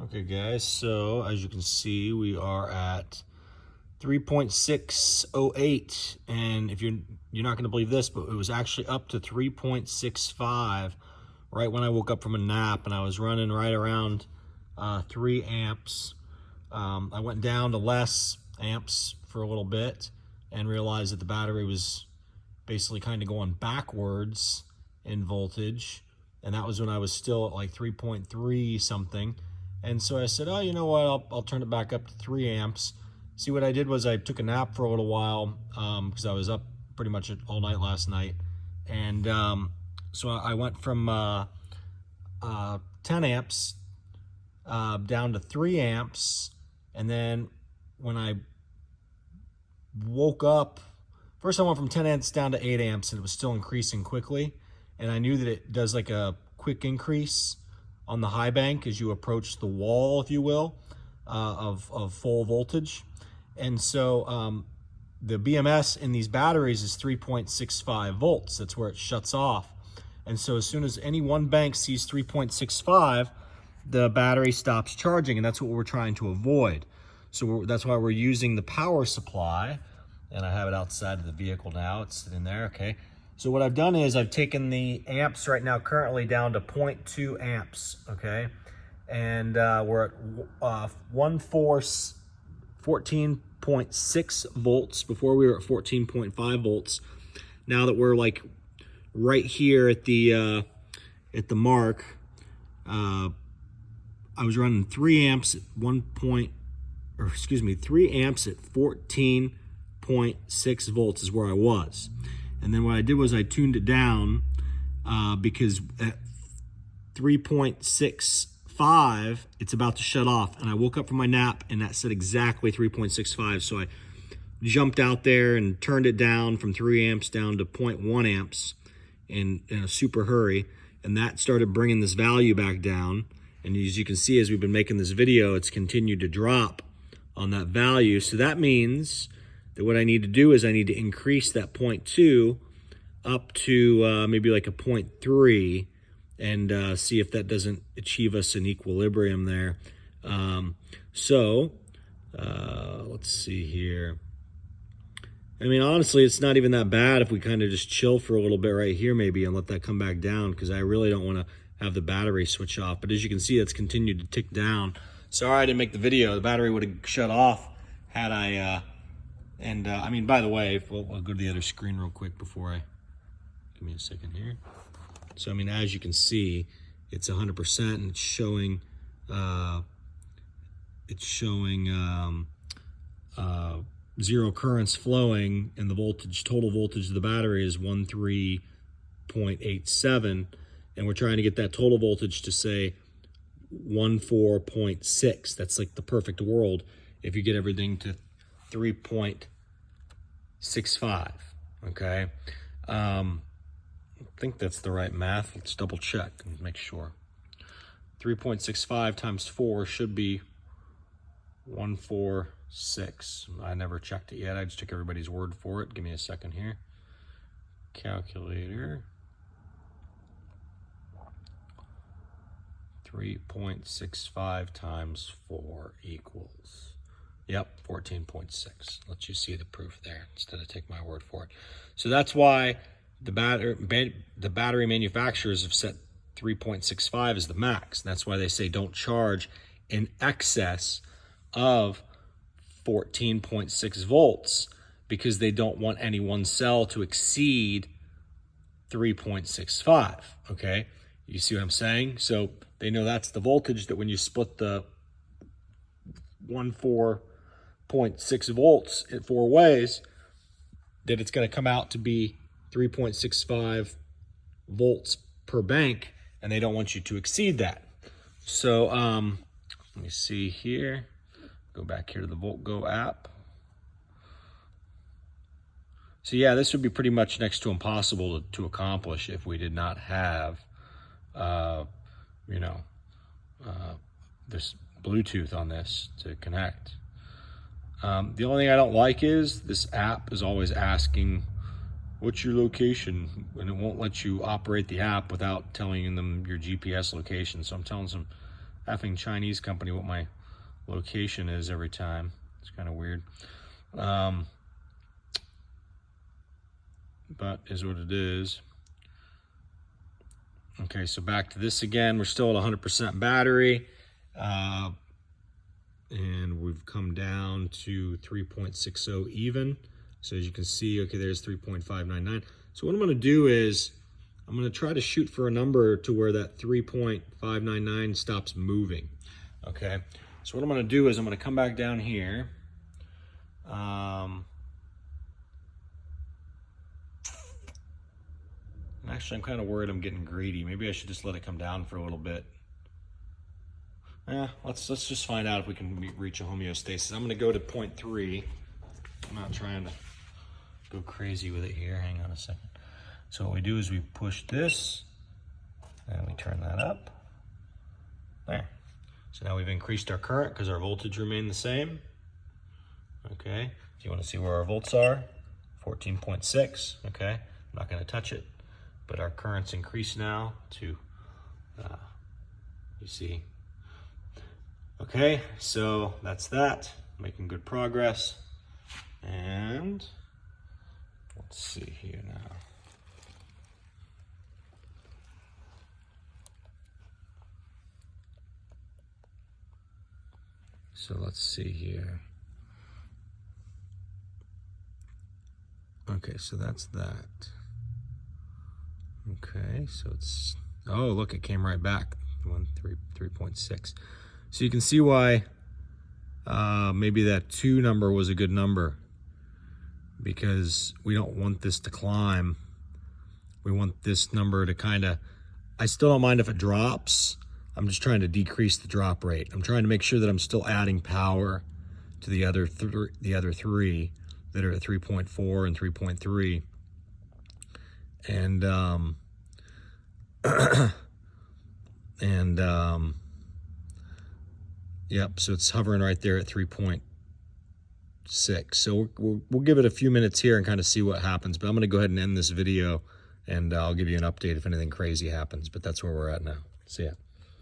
Okay guys, so as you can see, we are at 3.608, and if you're not going to believe this, but it was actually up to 3.65 right when I woke up from a nap, and I was running right around 3 amps. I went down to less amps for a little bit and realized that the battery was basically kind of going backwards in voltage, and that was when I was still at like 3.3 something. And so I said, oh, you know what, I'll turn it back up to 3 amps. See, what I did was I took a nap for a little while because I was up pretty much all night last night. And so I went from 10 amps down to 3 amps. And then when I woke up, first I went from 10 amps down to 8 amps, and it was still increasing quickly. And I knew that it does like a quick increase on the high bank as you approach the wall, if you will, of full voltage. And so the BMS in these batteries is 3.65 volts. That's where it shuts off. And so as soon as any one bank sees 3.65, the battery stops charging, and that's what we're trying to avoid. So that's why we're using the power supply, and I have it outside of the vehicle now. It's sitting there, okay. So what I've done is I've taken the amps right now currently down to 0.2 amps, okay? And we're at 14.6 volts. Before we were at 14.5 volts. Now that we're like right here at the mark, I was running 3 amps at 3 amps at 14.6 volts is where I was. And then what I did was I tuned it down because at 3.65, it's about to shut off. And I woke up from my nap and that said exactly 3.65. So I jumped out there and turned it down from 3 amps down to 0.1 amps in a super hurry. And that started bringing this value back down. And as you can see, as we've been making this video, it's continued to drop on that value. So that means that what I need to do is I need to increase that 0.2 up to maybe like a 0.3 and see if that doesn't achieve us an equilibrium there. Let's see here. I mean, honestly, it's not even that bad if we kind of just chill for a little bit right here maybe and let that come back down, because I really don't want to have the battery switch off. But as you can see, it's continued to tick down. Sorry I didn't make the video. The battery would have shut off had I... I mean, by the way, I'll go to the other screen real quick before give me a second here. So, I mean, as you can see, it's 100% and it's showing, zero currents flowing, and the total voltage of the battery is 13.87. And we're trying to get that total voltage to say 14.6. That's like the perfect world if you get everything to 3.65, okay? I think that's the right math. Let's double check and make sure. 3.65 times 4 should be 146. I never checked it yet. I just took everybody's word for it. Give me a second here. Calculator. 3.65 times 4 equals... Yep, 14.6. Let you see the proof there instead of take my word for it. So that's why the battery manufacturers have set 3.65 as the max. That's why they say don't charge in excess of 14.6 volts, because they don't want any one cell to exceed 3.65, okay? You see what I'm saying? So they know that's the voltage that when you split the 14.6 volts in 4 ways, that it's going to come out to be 3.65 volts per bank, and they don't want you to exceed that. So let me see here. Go back here to the voltgo app. So yeah, this would be pretty much next to impossible to accomplish if we did not have this Bluetooth on this to connect. The only thing I don't like is this app is always asking, what's your location? And it won't let you operate the app without telling them your GPS location. So I'm telling them effing Chinese company what my location is every time. It's kind of weird. But is what it is. Okay, so back to this again. We're still at 100% battery. And we've come down to 3.60 even. So as you can see, okay, there's 3.599. So what I'm gonna do is, I'm gonna try to shoot for a number to where that 3.599 stops moving, okay? So what I'm gonna do is I'm gonna come back down here. Actually, I'm kind of worried I'm getting greedy. Maybe I should just let it come down for a little bit. Let's just find out if we can reach a homeostasis. I'm gonna go to 0.3. I'm not trying to go crazy with it here. Hang on a second. So what we do is we push this and we turn that up. There. So now we've increased our current because our voltage remained the same. Okay. Do you want to see where our volts are? 14.6. Okay. I'm not going to touch it, but our current's increased now to, you see. Okay. So that's that. Making good progress. And let's see here now. So let's see here. Okay, so that's that. Okay, so it's, oh, look, it came right back. 3.6. So you can see why maybe that 2 number was a good number, because we don't want this to climb. We want this number to kind of, I still don't mind if it drops. I'm just trying to decrease the drop rate. I'm trying to make sure that I'm still adding power to the other three that are at 3.4 and 3.3. And yep, so it's hovering right there at 3.6. So we'll give it a few minutes here and kind of see what happens. But I'm going to go ahead and end this video, and I'll give you an update if anything crazy happens. But that's where we're at now. See ya.